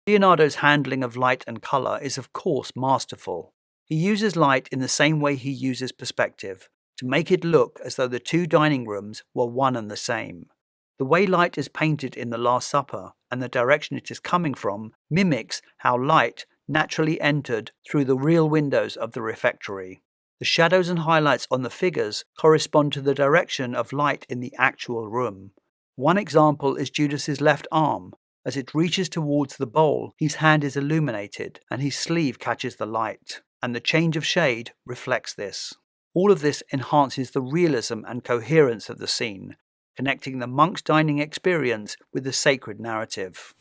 Leonardo's handling of light and colour is of course masterful. He uses light in the same way he uses perspective, to make it look as though the two dining rooms were one and the same. The way light is painted in the Last Supper and the direction it is coming from mimics how light naturally entered through the real windows of the refectory. The shadows and highlights on the figures correspond to the direction of light in the actual room. One example is Judas's left arm. As it reaches towards the bowl, his hand is illuminated and his sleeve catches the light, and the change of shade reflects this. All of this enhances the realism and coherence of the scene, connecting the monk's dining experience with the sacred narrative.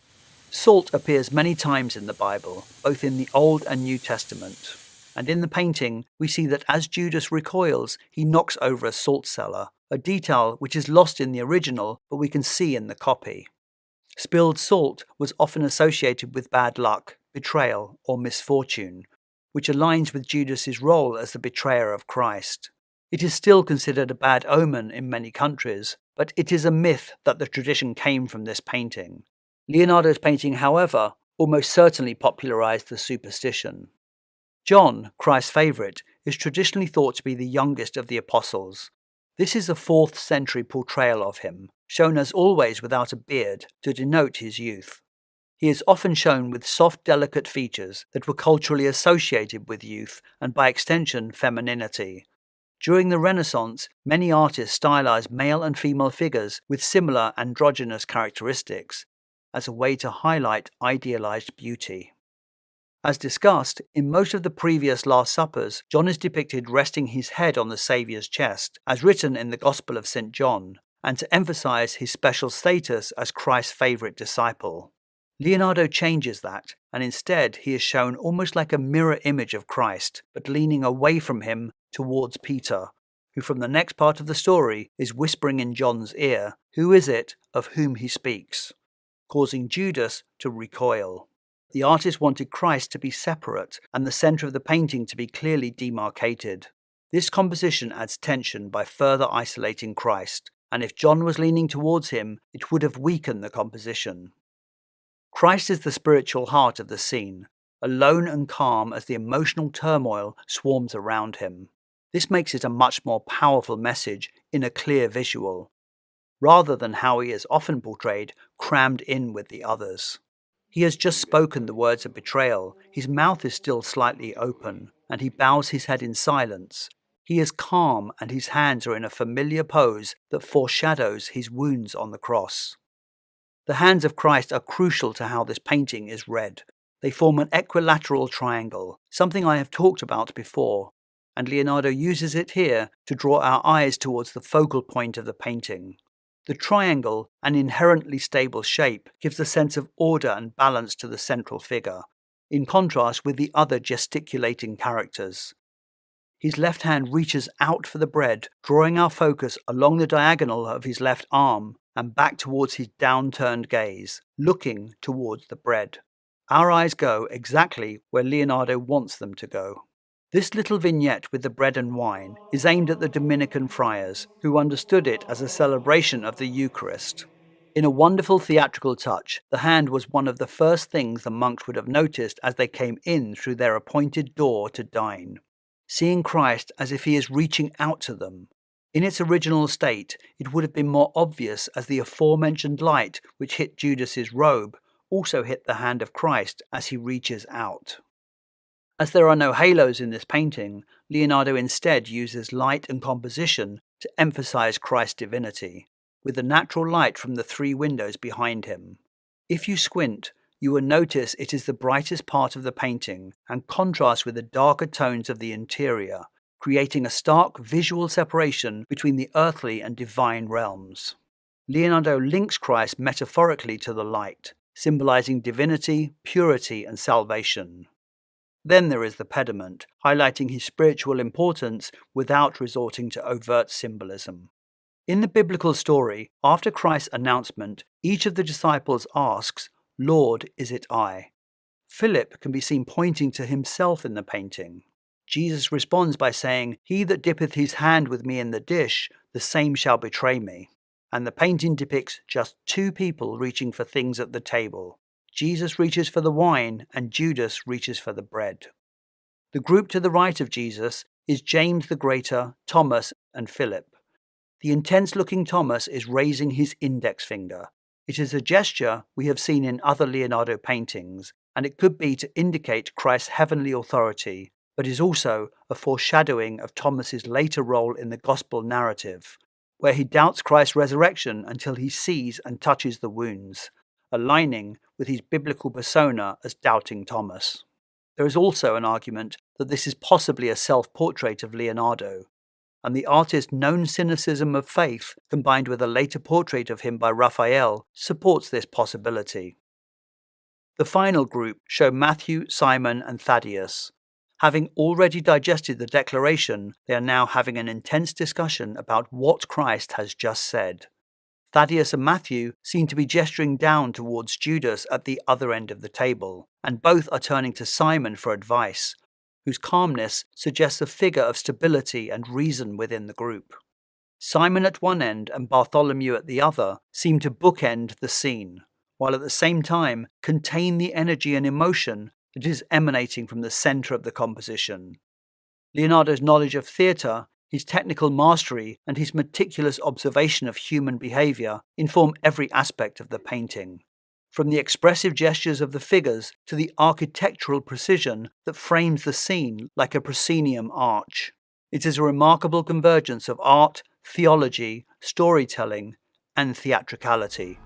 Salt appears many times in the Bible, both in the Old and New Testament. And in the painting, we see that as Judas recoils, he knocks over a salt cellar, a detail which is lost in the original, but we can see in the copy. Spilled salt was often associated with bad luck, betrayal, or misfortune, which aligns with Judas's role as the betrayer of Christ. It is still considered a bad omen in many countries, but it is a myth that the tradition came from this painting. Leonardo's painting, however, almost certainly popularized the superstition. John, Christ's favourite, is traditionally thought to be the youngest of the apostles. This is a 4th century portrayal of him, shown as always without a beard to denote his youth. He is often shown with soft, delicate features that were culturally associated with youth and by extension femininity. During the Renaissance, many artists stylized male and female figures with similar androgynous characteristics as a way to highlight idealized beauty. As discussed, in most of the previous Last Suppers, John is depicted resting his head on the Saviour's chest, as written in the Gospel of St. John, and to emphasize his special status as Christ's favorite disciple. Leonardo changes that, and instead he is shown almost like a mirror image of Christ, but leaning away from him towards Peter, who from the next part of the story is whispering in John's ear, "Who is it of whom he speaks?" causing Judas to recoil. The artist wanted Christ to be separate and the centre of the painting to be clearly demarcated. This composition adds tension by further isolating Christ, and if John was leaning towards him, it would have weakened the composition. Christ is the spiritual heart of the scene, alone and calm as the emotional turmoil swarms around him. This makes it a much more powerful message in a clear visual, rather than how he is often portrayed, crammed in with the others. He has just spoken the words of betrayal, his mouth is still slightly open, and he bows his head in silence. He is calm and his hands are in a familiar pose that foreshadows his wounds on the cross. The hands of Christ are crucial to how this painting is read. They form an equilateral triangle, something I have talked about before, and Leonardo uses it here to draw our eyes towards the focal point of the painting. The triangle, an inherently stable shape, gives a sense of order and balance to the central figure, in contrast with the other gesticulating characters. His left hand reaches out for the bread, drawing our focus along the diagonal of his left arm and back towards his downturned gaze, looking towards the bread. Our eyes go exactly where Leonardo wants them to go. This little vignette with the bread and wine is aimed at the Dominican friars, who understood it as a celebration of the Eucharist. In a wonderful theatrical touch, the hand was one of the first things the monks would have noticed as they came in through their appointed door to dine. Seeing Christ as if he is reaching out to them. In its original state, it would have been more obvious as the aforementioned light which hit Judas's robe also hit the hand of Christ as he reaches out. As there are no halos in this painting, Leonardo instead uses light and composition to emphasize Christ's divinity, with the natural light from the 3 windows behind him. If you squint, you will notice it is the brightest part of the painting and contrasts with the darker tones of the interior, creating a stark visual separation between the earthly and divine realms. Leonardo links Christ metaphorically to the light, symbolizing divinity, purity, and salvation. Then there is the pediment, highlighting his spiritual importance without resorting to overt symbolism. In the biblical story, after Christ's announcement, each of the disciples asks, "Lord, is it I?" Philip can be seen pointing to himself in the painting. Jesus responds by saying, "He that dippeth his hand with me in the dish, the same shall betray me." And the painting depicts just 2 people reaching for things at the table, Jesus reaches for the wine and Judas reaches for the bread. The group to the right of Jesus is James the Greater, Thomas, and Philip. The intense-looking Thomas is raising his index finger. It is a gesture we have seen in other Leonardo paintings, and it could be to indicate Christ's heavenly authority, but is also a foreshadowing of Thomas's later role in the Gospel narrative, where he doubts Christ's resurrection until he sees and touches the wounds, aligning with his biblical persona as doubting Thomas. There is also an argument that this is possibly a self-portrait of Leonardo, and the artist's known cynicism of faith, combined with a later portrait of him by Raphael, supports this possibility. The final group show Matthew, Simon, and Thaddeus. Having already digested the declaration, they are now having an intense discussion about what Christ has just said. Thaddeus and Matthew seem to be gesturing down towards Judas at the other end of the table, and both are turning to Simon for advice, whose calmness suggests a figure of stability and reason within the group. Simon at one end and Bartholomew at the other seem to bookend the scene, while at the same time contain the energy and emotion that is emanating from the centre of the composition. Leonardo's knowledge of theatre, his technical mastery, and his meticulous observation of human behaviour inform every aspect of the painting, from the expressive gestures of the figures to the architectural precision that frames the scene like a proscenium arch. It is a remarkable convergence of art, theology, storytelling, and theatricality.